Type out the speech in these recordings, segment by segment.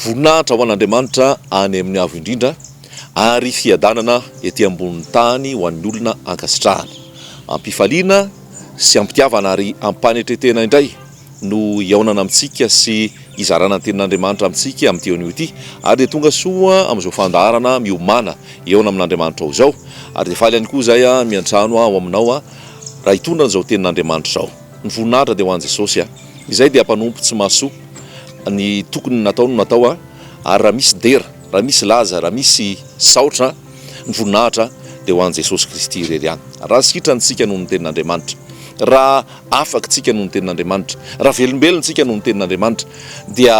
voninahitra ho an'Andriamanitra any amin'ny avo indrindra ary fiadanana ety ambony tany ho an'ny olona ankasitrahana. Ampifaliana sy ampitiavana ary ampanetretena indray no iaonana amintsika sy izarana ny tenin'Andriamanitra amintsika amin'ity anio ity, ary dia tonga soa amin'izao fandaharana miomana eona amin'Andriamanitra ho izao. Ary dia faly ihany koa izay miantrano ao aminao raha hitondra an'izao tenin'Andriamanitra izao. Ny voninahitra dia ho an'i Jesosy izay dia mpanompo tsy mahasoa ny tokony natao no natao ary raha misy dera, raha misy laza, raha misy saotra, ny voninahitra dia ho an'i Jesosy Kristy irery ihany. Raha sitranintsika noho ny tenin'Andriamanitra, raha afaka tsika noho ny tenin'Andriamanitra, raha velombelontsika noho ny tenin'Andriamanitra, dia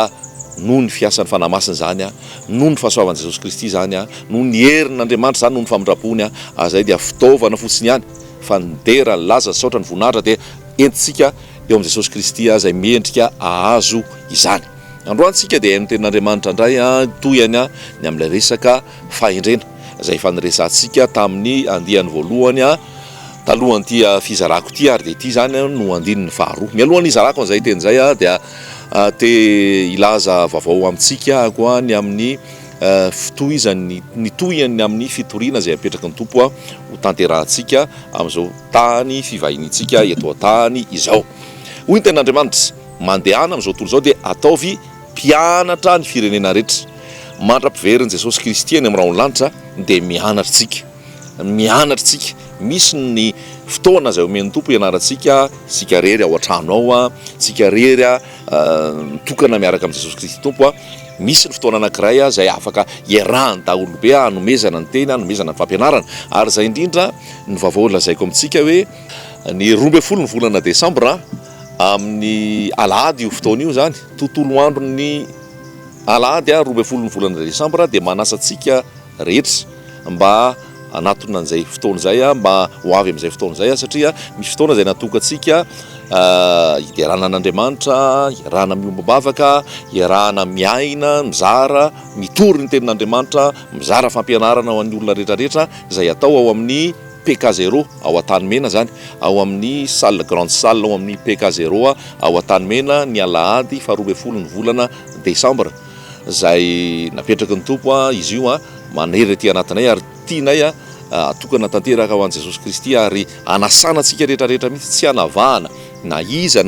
noho ny fiasan'ny fanamasina zany noho ny fahasoavan'i Jesosy Kristy zany noho ny herin'Andriamanitra zany, noho ny famindrapony azay dia fitaovana fotsiny ihany. Fa ny dera, ny laza, ny saotra, ny voninahitra dia entintsika eo amin'ny Jesosy Kristy izay mendrika ahazo izany. Androantsika dia hain'ny tenin'Andriamanitra indray toyany ny amin'ilay resaka fahendrena izay faneresantsika tamin'ny andiany voalohany talohan'ity fizarako ity, ary dia ity zany no andininy faharoa. Mialohan'ny izarako an'izay teny izay dia te ilaza vaovao amintsika koa ny amin'ny fitohizany ny tohiny amin'ny fitoriana izay apetraky ny Tompo ho tanterahantsika amin'izao tany fivahinitsika eto an-tany izao. Hoy ny tenin'Andriamanitra, mandehana amin'izao tontolo izao dia ataovy mpianatra ny firenena rehetra. Mandra-piveriny Jesosy Kristy any amin'ny raholanitra dia mianatritsika. Misy ny fotoana izay omen'ny Tompo ianarantsika, tsika rery ao an-trano ao, tsika rery mitokana miaraka amin'ny Jesosy Kristy Tompo. Misy ny fotoana anankiray izay afaka iarahany daholobe, hanomezana ny teny, hanomezana ny fampianarana. Ary izay indrindra ny vaovao lazaiko amintsika hoe ny 12 ny volana Desambra amin'ny alahady io fotoana io zany, tontolo andron'ny alahady 12 ny volana Desambra dia manasantsika rehetra mba anatona an'izay fotoana izay, mba ho avy amin'izay fotoana izay satria misy fotoana izay natokantsika hiarahana an'Andriamanitra, hiarahana miombam-bavaka, hiarahana miaina, mizara, mitory ny tenin'Andriamanitra, mizara fampianarana ho an'ny olona rehetrarehetra izay atao ao amin'ny PK0 ao an-tanimena zany, ao amin'ny salle grande salle ao amin'ny PK0 ao an-tanimena ny alahady 12 ny volana Desambra. Izay napetraky ny Tompo izy io manery aty anatinay ary tianay atokana tanteraka ho an'i Jesosy Kristy ary anasana antsika rehetrarehetra mihitsy, tsy hanavahana na iza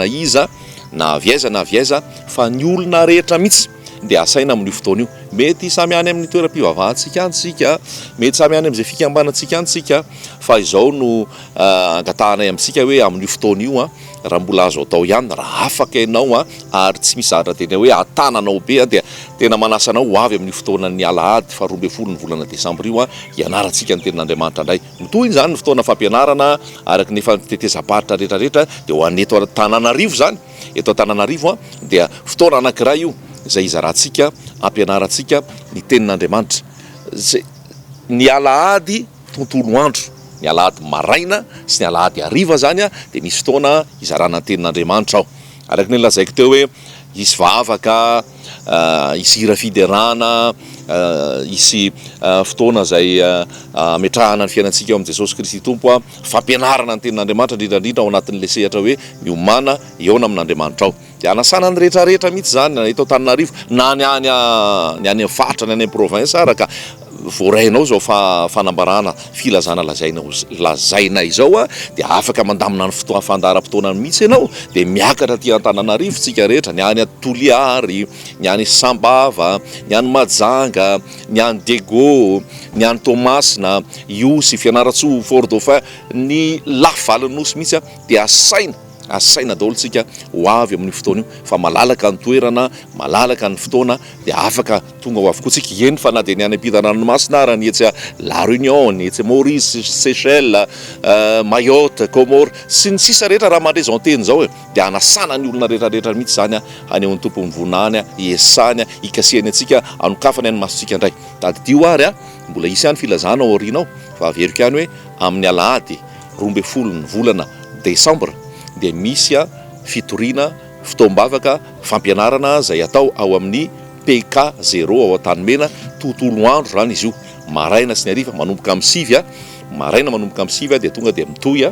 na aviaiza fa ny olona rehetra mihitsy dia asaina amin'io fotoana io. Mety samy any amin'ny toeram-pivavahantsika any tsika, mety samy any amin'izay fikambanantsika any tsika, fa izao no angatahanay amintsika hoe amin'io fotoana io raha mbola azo atao ihany, raha afaka ianao ary tsy misy zahatra tena hoe atananao be dia tena manasanao ho avy amin'ny fotoana ny alahady 12 ny volana Desambra io ianarantsika ny tenin'Andriamanitra indray. Mitohy zany ny fotoana fampianarana araky ny fitetezam-paritra rehetrarehetra dia ho an'ny eto Antananarivo zany. Eto Antananarivo dia fotoana anankiray io izay izarantsika, ampianarantsika ny tenin'Andriamanitra. Ny alahady tontolo andro, ny alahady maraina sy ny alahady hariva zany dia misy fotoana izarana ny tenin'Andriamanitra ao. Araky ny lazaiko teo hoe hisy vavaka, hisy hira fiderana, hisy fotoana izay ametrahana ny fiainantsika eo amin'ny Jesosy Kristy Tompo, fampianarana ny tenin'Andriamanitra indrindra ao anatin'le sehatra hoe miomana eona amin'Andriamanitra ao. Dia anasana ny rehetrarehetra mihitsy zany eto Antananarivo na ny any faritra, ny any province araka voarainao zao fanambarana filazana lazaina izao dia afaka mandamina ny fandaharam-potoana mihitsy ianao dia miakatra aty Antananarivo tsika rehetra, ny any Toliary, ny any Sambava, ny any Majanga, ny any Dego, ny any Tomasina, Iosy, Fianaratsoa, Fort Dauphin, ny lafivalonynosy mihitsy dia asaina daholo tsika ho avy amin'ny fotoana io, fa malalaka ny toerana, malalaka ny fotoana dia afaka tonga ho avokoa tsika eny, fa na dia ny any ampitan-ranomasina ary ny etsy La Réunion, ny etsy Maurice, Seychelles, Mayotte, Comore sy ny sisa rehetra raha mandre zao teny zao dia anasana ny olona rehetrarehetra mihitsy zany haneho ny Tompo ny vonany, iesany, ikasiany antsika, anokafany any masontsika indray. Taddio ary mbola isy ihany filazana ao aoriana ao, fa averiko ihany hoe amin'ny alahady 12 ny volana Desambra dia misy fitoriana, fitoam-bavaka, fampianarana izay atao ao amin'ny PK0 ao an-tanimena, tontolo andro zany izy io, maraina sy ny hariva, manomboka amin'ny 7 maraina manomboka amin'ny 7 dia tonga dia mitohy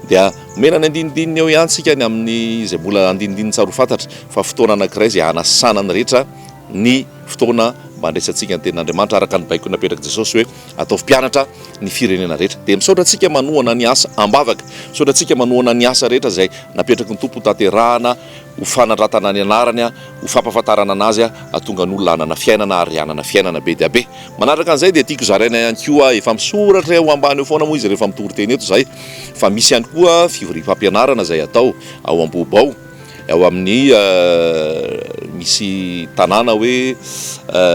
dia mena ny andinindininy eo ihany tsika ny amin'ny izay mbola andinindininy tsaro fantatra, fa fotoana anankiray izay hanasana ny rehetra ny fotoana mandresantsika ny tenin'Andriamanitra araka ny baiko napetraka Jesosy hoe ataovy mpianatra ny firenena rehetra. Dia misaotra antsika manohana ny asa ambavaka, misaotra antsika manohana ny asa rehetra izay napetraky ny tompo tanterahana ho fanandratana ny anarany ho fampahafantarana anazy ahatonga ny olona hanana fiainana ary hanana fiainana be dia be. Manaraka an'izay dia tiako zaraina ihany koa efa misoratra eo ambany eo foana moa izy rehefa mitory teny eto izay fa misy ihany koa fivoriam-pampianarana izay atao ao Ambohibo ao amin'ny misy tanàna hoe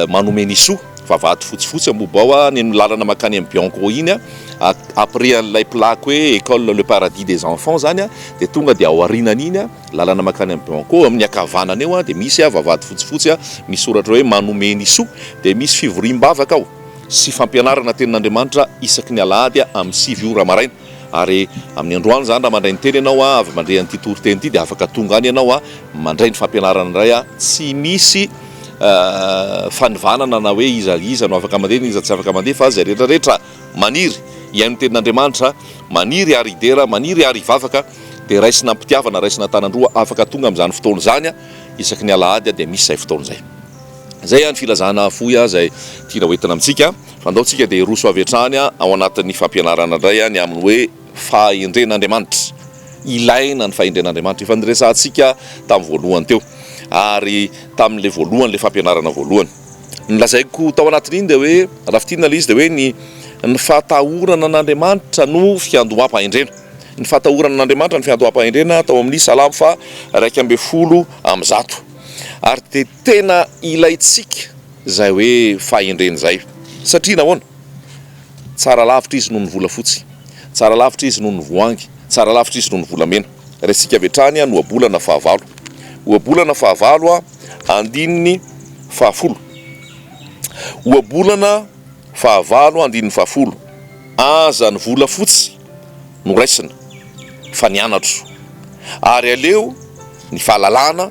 Manomenisoa vavahady fotsifotsy Ambohibo ny lalana makany amin'ny Bianco iny après an'ilay plaque hoe école le paradis des enfants zany dia tonga dia ao aorinan'iny lalana makany amin'ny Bianco amin'ny akavanana eo dia misy vavahady fotsifotsy misy soratra hoe Manomenisoa dia misy fivoriam-bavaka ao sy fampianarana tenin'Andriamanitra isaky ny alahady amin'ny 9 ora maraina. Ary amin'ny androany zany raha mandray ny teny ianao avy mandray an'ity toriteny ity dia afaka tonga any ianao mandray ny fampianarana iray tsy misy fanivanana na hoe iza no afaka mandeha iza tsy afaka mandeha fa zay rehetrarehetra maniry iaino tenin'Andriamanitra, maniry ary idera, maniry ary ivavaka dia raisina ampitiavana, raisina tanandroa afaka tonga amin'izany fotoana zany isaky ny alahady dia misy izay fotoana izay. Zay ihany filazana foy zay tiana hoentina amintsika fandaontsika dia roso avy hatrany ao anatin'ny fampianarana indray ny amin'ny hoe fahendren'Andriamanitra. Ilaina ny fahendren'Andriamanitra efa niresantsika tamin'ny voalohany teo ary tamin'ilay voalohany le fampianarana voalohany nilazaiko tao anatin'iny dia hoe rafitina le izy dia hoe ny fahatahorana an'Andriamanitra no fiandoham-pahendrena. Ny fahatahorana an'Andriamanitra ny fiandoham-pahendrena tao amin'ny Salamo 110 ary dia tena ilaitsika zay hoe fahendrena zay satria nahoana tsara lavitra izy noho ny volafotsy, tsara lavitra izy noho ny voangy, tsara lavitra izy noho ny volamena. Resika vetrany no abolana fahavalo, oabolana fahavalo andininy fahafolo, oabolana fahavalo andininy fahafolo aza ny volafotsy no raisina fa nianatro ary aleo ny fahalalana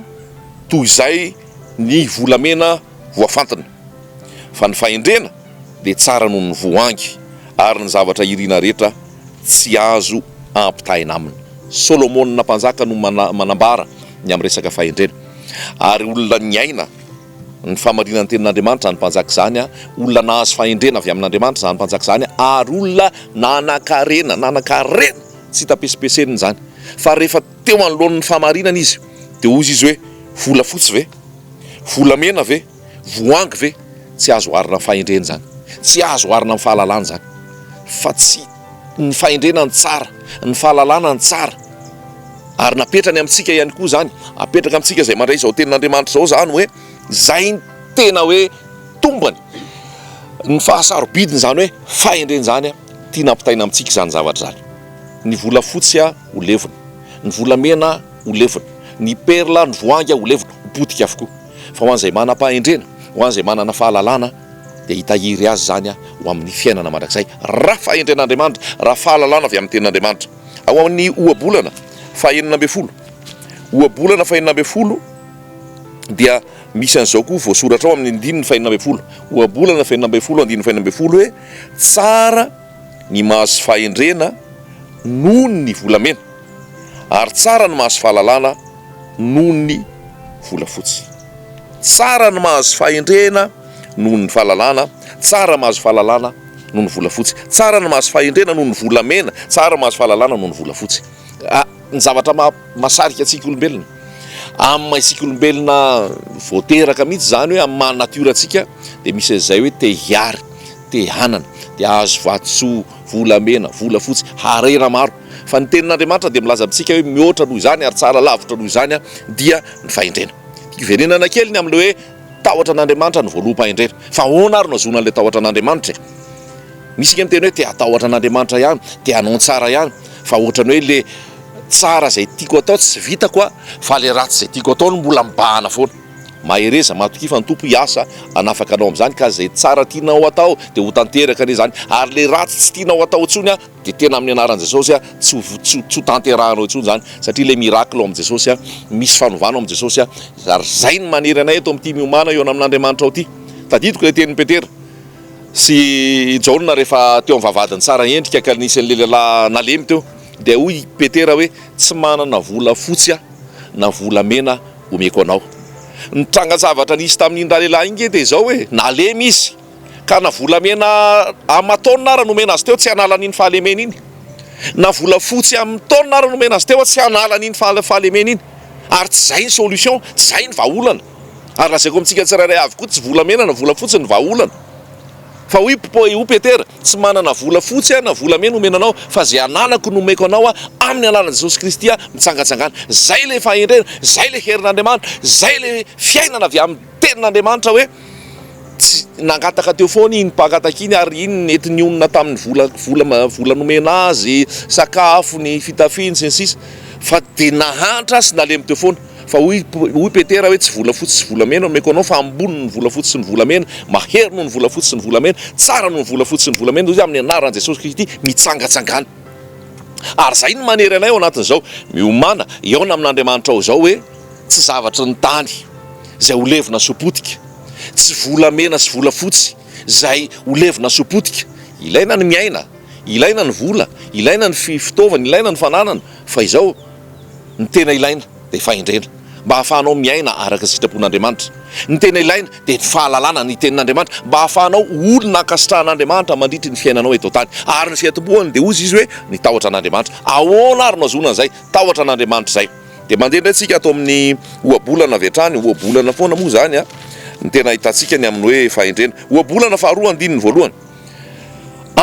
toy izay ny volamena voafantina fa ny fahendrena dia tsara noho ny voangy ary ny zavatra irina rehetra tsy azo ampitaina aminy. Solomona mpanjaka no manambara ny amin'ny resaka fahendrena ary olona miaina ny famarinany tenin'Andriamanitra ny mpanjaka izany olona nahazo fahendrena avy amin'Andriamanitra zany mpanjaka izany ary olona nanan-karena tsy tapesipeseniny zany fa rehefa teo anoloan'ny famarinana izy dia ozy izy hoe volafotsy ve, volamena ve, voangy ve, tsy azo arina fahendrena zany, tsy azo arina amin'ny fahalalana zany fa tsy ny fahendrena ny tsara, ny fahalalana ny tsara ary napetrany amintsika ihany koa zany, apetraka amintsika zay mandray izao tenin'Andriamanitra zao zany hoe zay ny tena hoe tombany ny fahasarobidiny zany hoe fahendrena zany tia nampitaina amintsika zany zavatra zany. Ny volafotsy ho levona, ny volamena ho levona, ny perla, ny voangy ho levona, ho potika avokoa. Fa ho an'izay manam-pahendrena, ho an'izay manana fahalalana dia hitahiry azy zany ho amin'ny fiainana mandrakizay raha fahendren'Andriamanitra, raha fahalalana avy amin'ny tenin'Andriamanitra. Ao amin'ny oabolana fahaenina ambin'ny folo, oabolana fahaenina ambin'ny folo dia misy an'izao koa voasoratra ao amin'ny andininy fahaenina ambin'ny folo, oabolana fahaenina ambin'ny folo andininy fahaenina ambin'ny folo hoe tsara ny mahazo fahendrena noho ny volamena ary tsara ny mahazo fahalalana noho ny volafotsy. Tsara ny mahazo fahendrena noho ny fahalalana, tsara mahazo fahalalana noho ny volafotsy, tsara ny mahazo fahendrena noho ny volamena, tsara mahazo fahalalana noho ny volafotsy. Ny zavatra masarika antsika olombelona amin'ny mahatsika olombelona voateraka mihitsy zany hoe amin'ny maha-natiora antsika dia misy izay hoe te hiary, te hanana, dia azo vatsoa, volamena, volafotsy, harena maro. Fa ny tenin'Andriamanitra dia milaza amintsika hoe mihoatra noho izany ary tsara lavitra noho izany dia ny fahendrena. Verenana kely ny amin'ilay hoe tahotra an'Andriamanitra ny voaloham-pahendrena. Fa ahoana ary no azona an'ilay tahotra an'Andriamanitra? Misy ny miteny hoe te hatahotra an'Andriamanitra ihany, te hanao tsara ihany, fa ohatrany hoe le tsara zay tiako atao tsy vitako fa le ratsy zay tiako atao no mbola mibahana foana. Mahereza matoki fa ny tompo hiasa anafaka anao amin'izany ka zay tsara tianao atao dia ho tanteraka ane zany ary le ratsy tsy tianao atao intsony dia tena amin'ny anaran'i Jesosy tsy ho tanterahanao intsony zany satria le miracle ao amin'i Jesosy misy fanovana ao amin'i Jesosy ary zay ny maniry anay eto amin'ity miomana eo amin'Andriamanitra ao ity. Tadidiko le tenin'ny Petera sy Jaona rehefa teo amin'ny vavadiny tsara endrika ka nisy an'le lehilahy nalemy teo dia hoy Petera hoe tsy manana vola fotsy na volamena omeko anao Nitranga zavatra nisy tamin'indra lehilahy inge dia izao hoe nalemy izy ka na volamena amin'ny taonina ara nomena azy teo tsy hanala an'iny fahalemena iny, na volafotsy amin'ny taonina ara nomena azy teo tsy hanala an'iny fahalemena iny. Ary tsy zay ny solution, tsy zay ny vahaolana. Ary lazaiko amintsika tsirairay avy koa tsy volamena na volafotsy ny vahaolana, fa ho Petera tsy manana volafotsy na volamena omenanao, fa zay ananako nomeko anao amin'ny ananan'i Jesosy Kristy mitsangatsangana. Zay le fahendrena, zay le herin'Andriamanitra, zay le fiainana avy amin'ny tenin'Andriamanitra hoe tsy nangataka teo foana iny mpagataka iny, ary iny nety nionona tamin'ny vola nomena azy, sakafo, ny fitafiany sy ny sisa, fa de nahantra sy nalemy teo foana. Fa hoy Petera hoe tsy volafotsy sy volamena nomeko anao, fa ambony ny volafotsy sy ny volamena, mahery noho ny volafotsy sy ny volamena, tsara noho ny volafotsy sy ny volamena, izy amin'ny anaran'i Jesosy Kristy mitsangatsangana. Ary zay ny manery anay ao anatin'izao miomana eona amin'Andriamanitra ao zao hoe tsy zavatra ny tany zay ho levina sopotika, tsy volamena sy volafotsy zay ho levina sopotika. Ilaina ny miaina, ilaina ny vola, ilaina ny fitaovana, ilaina ny fananana, fa izao ny tena ilaina dia fahendrena, mba hahafahanao miaina araka sitrapon'Andriamanitra. Ny tena ilaina dia ny fahalalana ny tenin'Andriamanitra, mba hahafahanao olona ankasitrahan'Andriamanitra mandritra ny fiainanao eto tany. Ary ny fiatombohany dia ozy izy hoe ny tahotra an'Andriamanitra. Ahoana ary no azona an'izay tahotra an'Andriamanitra izay? Dia mandeha indray tsika ato amin'ny ohabolana avy hatrany, ohabolana foana moa zany ny tena hitantsika ny amin'ny hoe fahendrena. Ohabolana faharoa andininy voalohany: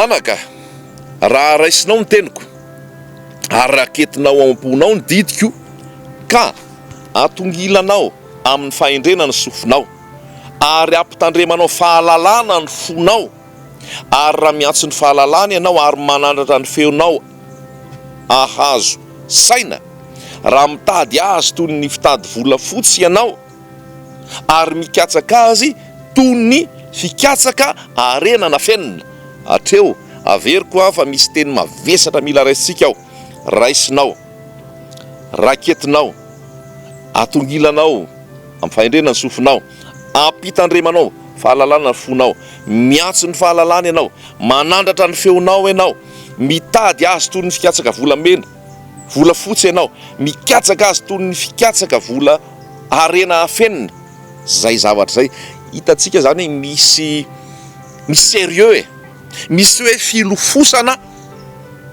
anaka, raha raisinao ny teniko ary raketinao amponao ny didiko, ka atongilanao amin'ny fahendrena ny sofinao, ary ampitandremanao fahalalana ny fonao, ary raha miantso ny fahalalana ianao ary manandratra ny feonao ahazo saina, raha mitady azy toy ny fitady volafotsy ianao, ary mikatsaka azy toy ny fikatsaka arenana fenina. Hatreo averiko fa misy teny mavesatra mila raisintsika ao: raisinao, raketinao, atongilanao amin'ny fahendrena ny sofinao, ampitandremanao fahalalana ny fonao, miantso ny fahalalana ianao, manandratra ny feonao ianao, mitady azy toy ny fikatsaka volamena, volafotsy ianao, mikatsaka azy toy ny fikatsaka vola arena fenina. Zay zavatra zay hitantsika zany misy sérieux misy hoe filofosana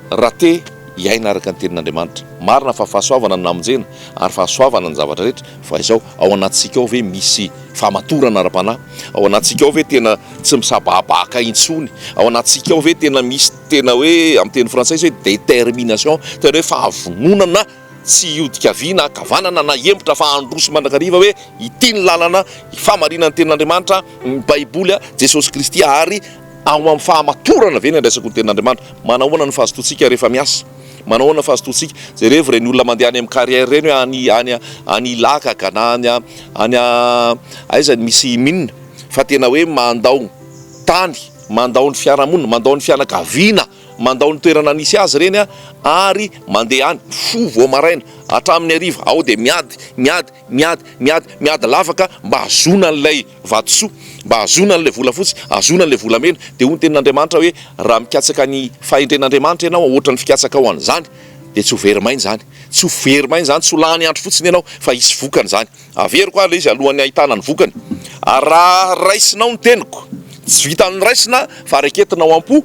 raha te hiaina araka ny tenin'Andriamanitra. Marina fa fahasoavana ny namonjena ary fahasoavana ny zavatra rehetra, fa izao ao anatsika ao ve misy famatorana ara-panahy, ao anatsika ao ve tena tsy misababaka intsony, ao anatsika ao ve tena misy tena hoe amin'ny teny frantsay hoe détermination, tena hoe fahavononana tsy hiodika viana kavanana na hembotra fa handroso mandrakariva hoe ity ny lalana famarinan'ny tenin'Andriamanitra, ny baiboly, Jesosy Kristy, ary ao amin'ny fahamatorana ve ny andraisako ny tenin'Andriamanitra. Manahoana ny fahazotoantsika rehefa miasa, manahoana fahazotoantsika jereva reny olona mandeha any amin'ny carrière reny hoe any Ilakaka na any aizany misy minina, fa tena hoe mandao tany, mandao ny fiarahamonina, mandao ny fianakaviana, mandao ny toerana nisy azy reny ary mandeha any fovo maraina hatramin'ny hariva, ao dia miady lavaka mba hazona an'ilay vatosoa, mba hazona an'ilay volafotsy, hazona an'ilay volamena. Dia hoy ny tenin'Andriamanitra hoe raha mikatsaka ny fahendren'Andriamanitra ianao ohatry ny fikatsaka ho an'izany, dia tsy ho verimainy zany, tsy ho verimainy zany, tsy ho lany andro fotsiny ianao, fa hisy vokany zany. Avery koa ilay izy alohan'ny ahitana ny vokany. Raha raisinao ny teniko, tsy vita ny raisina fa raketinao am-po,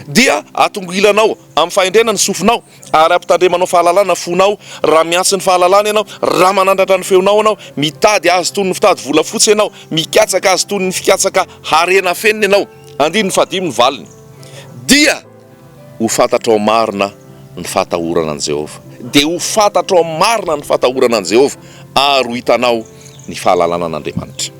dia atongilanao amin'ny fahendrena ny sofinao, ary ampitandremanao fahalalana fonao, raha miantso ny fahalalana ianao, raha manandratra ny feonao ianao, mitady azy toy ny fitady volafotsy ianao, mikatsaka azy toy ny fikatsaka harena fenina ianao. Andininy fadimy ny valiny: dia ho fantatrao marina ny fatahorana an' Jehovah, dia ho fantatrao marina ny fatahorana an' Jehovah, ary ho hitanao ny fahalalana an'Andriamanitra.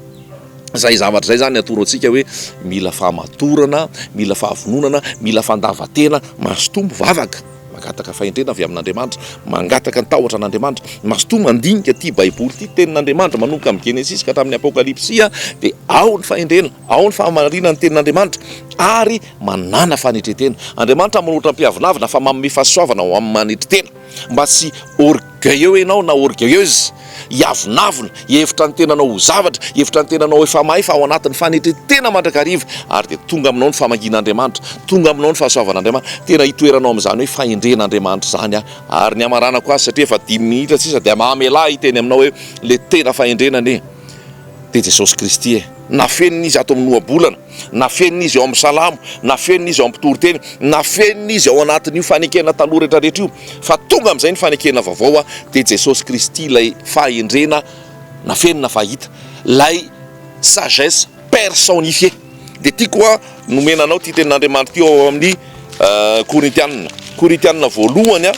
Zay zavatra zay zany atoro antsika hoe mila fahamatorana, mila fahavononana, mila fandavatena, masotombo vavaka, mangataka fahendrena avy amin'Andriamanitra, mangataka ny tahotra an'Andriamanitra, masotombo mandinika ty baiboly ty tenin'Andriamanitra manomboka amin'ny Genesis ka hatramin'ny Apokalipsia, dia ao ny fahendrena, ao ny fahamarinana ny tenin'Andriamanitra, ary manana fanetretena. Andriamanitra manoatra mpiavinavina fa manome fahasoavana ao amin'ny manetretena, mba tsy orgueilleux ianao na orgueilleuse, hiavinavina, hevitra ny tenanao ho zavatra, hevitra ny tenanao efa mahay, fa ao anatin'ny fanetretena mandrakariva, ary dia tonga aminao ny famagin'Andriamanitra, tonga aminao ny fahasoavan'Andriamanitra. Tena hitoeranao amin'izany hoe fahendren'Andriamanitra zany ary ny amaranako azy, satria efa 10 minitra sisa dia mamelà hiteny aminao hoe le tena fahendrenany. dia Jesosy Kristy e, nafenina izy ato amin'ny noabolana, nafenina izy eo amin'ny salamo, nafenina izy eo amin'ny mpitoriteny, nafenina izy ao anatin'io fanekena taloha rehetrarehetra io, fa tonga amin'izay ny fanekena vaovao a dia Jesosy Kristy ilay fahendrena nafenina fahita, lay sagesse personnifiée. Dia tia koa nomenanao ty tenin'Andriamanitra ty ao amin'ny Korintianina voalohany a,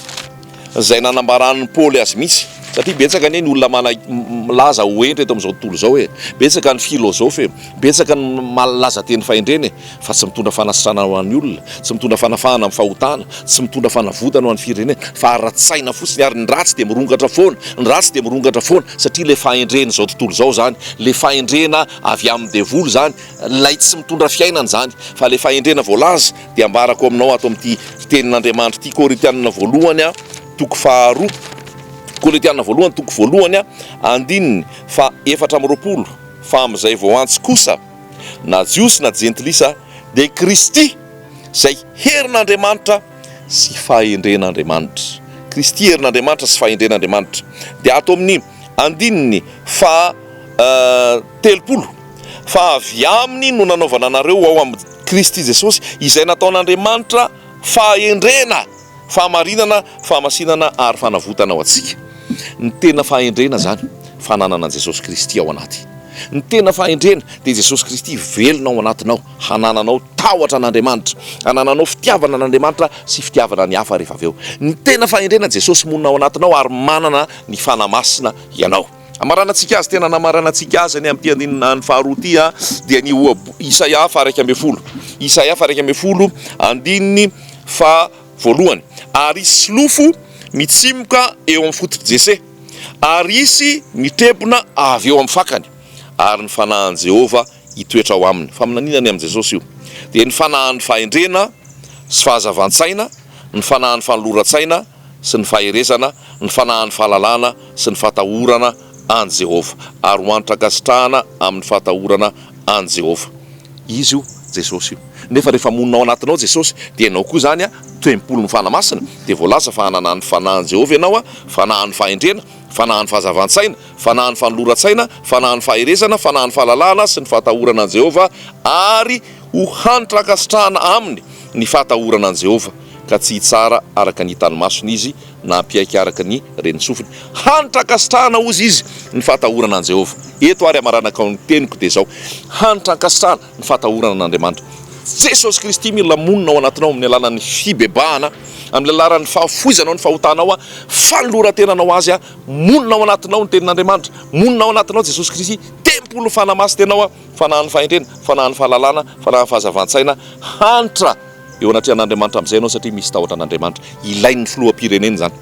izay nanambaran'ny Paoly azy mihitsy, satria betsaka ny olona malaza hoentra eto amin'izao tontolo izao e, betsaka ny filôzofy e, betsaka ny malaza teny fahendreny e, fa tsy mitondra fanasarana ho an'ny olona, tsy mitondra fanafahana amin'ny fahotana, tsy mitondra fanavotana ho an'ny firenena, fa ara-tsaina fotsiny, ary ny ratsy dia mirongatra foana, ny ratsy dia mirongatra foana, satria le fahendrena izao tontolo izao zany, le fahendrena avy amin'ny devolo zany, lay tsy mitondra fiainana zany, fa le fahendrena voalaza dia ambarako aminao ato amin'ity tenin'Andriamanitra ity, Korintianina voalohany a toko faharoa, Korintianina voalohany toko voalohany a andininy fa 4:20, fa amin'izay vao antsy kosa na jiosy na jentilisa dia Kristy zay herin'Andriamanitra sy fahendren'Andriamanitra, Kristy herin'Andriamanitra sy fahendren'Andriamanitra. Dia ato amin'ny andininy fa 30, fa avy aminy no nanaovana anareo ao amin'ny Kristy Jesosy izay nataon'Andriamanitra fahendrena, fahamarinana, fahamasinana ary fanavotana ao antsika. Ny tena fahendrena zany fananana an Jesosy Kristy ao anaty. Ny tena fahendrena dia Jesosy Kristy velona ao anatinao, hanananao tahotra an'Andriamanitra, hanananao fitiavana an'Andriamanitra sy fitiavana ny hafa rehefa avy eo. Ny tena fahendrena Jesosy monina ao anatinao ary manana ny fanamasina ianao. Amaranantsika azy, tena namaranantsika azy any amin'ity andinina ny faharoa ty a, dia ny Isaia 1:10, Isaia 1:10 andininy fa voalohany, ary isy lofo mitsimoka eo amin'ny fototry Jese, ary isy mitrebona avy eo amin'ny fakany, ary ny fanahan'i Jehova hitoetra ao aminy. Faminaninany amin'i Jesosy io dia ny fanahan'ny fahendrena sy fahazavan-tsaina, ny fanahan'ny fanoloran-tsaina sy ny faherezana, ny fanahan'ny fahalalana sy ny fahatahorana an Jehova, ary hoanitra kasitrahana amin'ny fahatahorana an Jehova. Izy io Jesosy io. Nefa rehefa monina ao anatinao Jesosy dia ianao koa zany a tempolon'ny fanamasina, dia voalaza fa hananan'ny fanahan'i Jehova ianao a, fanahan'ny fahendrena, fanahan'ny fahazavan-tsaina, fanahan'ny fanoloran-tsaina, fanahan'ny faherezana, fanahan'ny fahalalana sy ny fahatahorana an Jehova, ary ho hanitra kasitrahana aminy ny fahatahorana an Jehova, ka tsy hitsara araka ny hitan'ny masony izy na ampiaiky araka ny renitsofiny. Hanitra kasitrahana ozy izy ny fahatahorana an Jehova. Eto ary amaranaka ny teniko dia zao, hanitra kasitrahana ny fahatahorana an'Andriamanitra. Jesosy Kristy mila monina ao anatinao amin'ny alalan'ny fibebahana, amin'ny alalan'ny fahafoizanao, ny fahotanao a, fanoloran-tenanao azy a, monina ao anatinao ny tenin'Andriamanitra, monina ao anatinao Jesosy Kristy, tempolo fanamasy tenao a, fanahan'ny fahendrena, fanahan'ny fahalalana, fanahan'ny fahazavan-tsaina, hanitra eo anatrehan'Andriamanitra amin'izay ianao, satria misy tahotra an'Andriamanitra. Ilain'ny filoham-pirenena zany,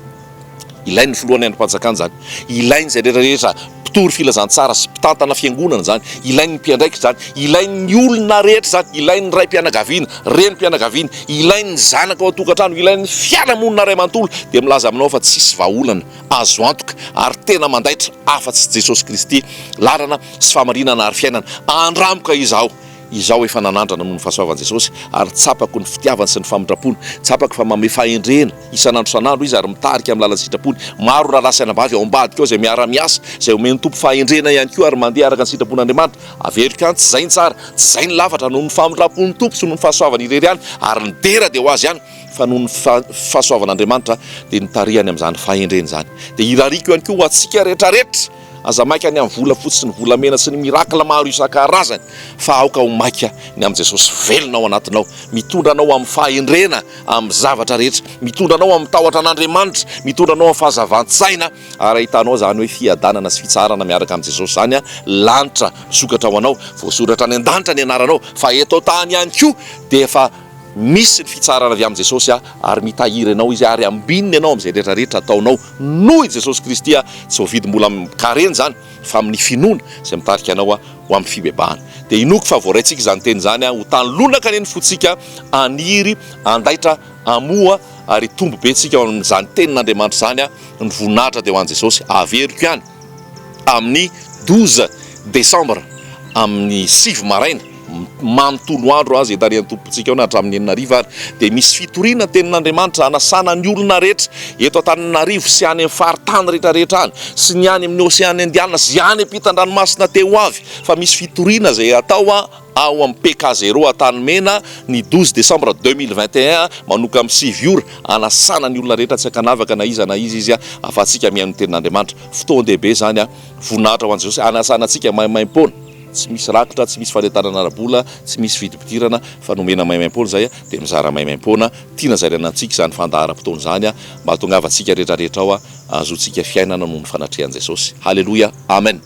ilain'ny filohan'ny androm-panjakana zany, ilain'ny zay rehetrarehetra mpitory filazantsara sy mpitantana fiangonana zany, ilain'ny mpiandraikitra zany, ilain'ny olona rehetra zany, ilain'ny raim-pianakaviana, renim-pianakaviana, ilain'ny zanaka ao an-tokantrano, ilain'ny fiarahamonina ray manontolo, dia milaza aminao fa tsisy vahaolana azo antoka ary tena mandaitra afa-tsy Jesosy Kristy, lalana sy fahamarinana ary fiainana. Andramoka izaho efa nanandrana noho ny fahasoavan'i Jesosy, ary tsapako ny fitiavany sy ny famindrapony, tsapako fa manome fahendrena isan'andro san'andro izy, ary mitarika amin'ny lalan'ny sitrapony. Maro raha lasa anambavy ao ambadika ao izay miara-miasa, izay omeny tompo fahendrena ihany koa, ary mandeha araka ny sitrapon'Andriamanitra. Averiko any, tsy zay ny tsara, tsy zay ny lafatra noho ny famindrapon'ny tompo sy noho ny fahasoavany irery ihany, ary ny dera dia ho azy ihany, fa noho ny fahasoavan'Andriamanitra dia nitarihany amin'izany fahendrena zany. Dia irariko ihany koa ho antsika rehetrarehetra, aza maika ny amin'ny vola fotsy sy ny volamena sy ny mirakla maro isan-karazany, fa aoka ho maika ny amin'i Jesosy velona ao anatinao, mitondra anao amin'ny fahendrena amin'ny zavatra rehetra, mitondra anao amin'ny tahotra an'Andriamanitra, mitondra anao amin'ny fahazavan-tsaina, ary ahitanao zany hoe fiadanana sy fitsarana miaraka amin'i Jesosy zany a, lanitra sokatra ho anao, voasoratra any an-danitra ny anaranao, fa eto tany ihany koa dia efa misy ny fitsarana avy amin'i Jesosy a, ary mitahiry anao izy, ary ambininy anao amin'izay rehetrarehetra ataonao noho i Jesosy Kristy a, tsy ho vidy mbola amin'ny karena zany, fa amin'ny finoana izay mitarika anao a ho amin'ny fibebahana. Dia inoko fa voaraintsika izany teny zany a, ho tanlonaka neny fotsika, aniry, andaitra, amoa, ary tombo be tsika amin'izany tenin'Andriamanitra zany a, ny voninahitra dia ho an'i Jesosy. Averiko ihany amin'ny 12 décembre, amin'ny 7 maraina manontolo andro azy etarian'ny tompontsika ao na hatramin'ny eninarivo ary dia misy fitoriana tenin'Andriamanitra hanasana ny olona rehetra eto Antananarivo sy any amin'ny faritany rehetrarehetra any sy ny any amin'ny Oseany Indiana sy any ampitan-dranomasina teo avy fa misy fitoriana izay atao ao amin'ny PK0 Antanimena ny 12 décembre 2021 manoka amin'ny 7 ora hanasana ny olona rehetra tsy akanavaka na iza izy afatsika mihaino tenin'Andriamanitra fotoan-dehibe zany voninahitra ho an'i Jesosy hanasana antsika maimaim-poana tsy misy rakitra tsy misy faletana arabola tsy misy vidim-pidirana fa nomena maimaim-poana zay dia mizara maimaim-poana tiana zaranantsika izany fandaharam-potoana zany mba hahatonga avantsika rehetrarehetra ao azontsika fiainana noho ny fanatrehan'i Jesosy. Haleloia, amen.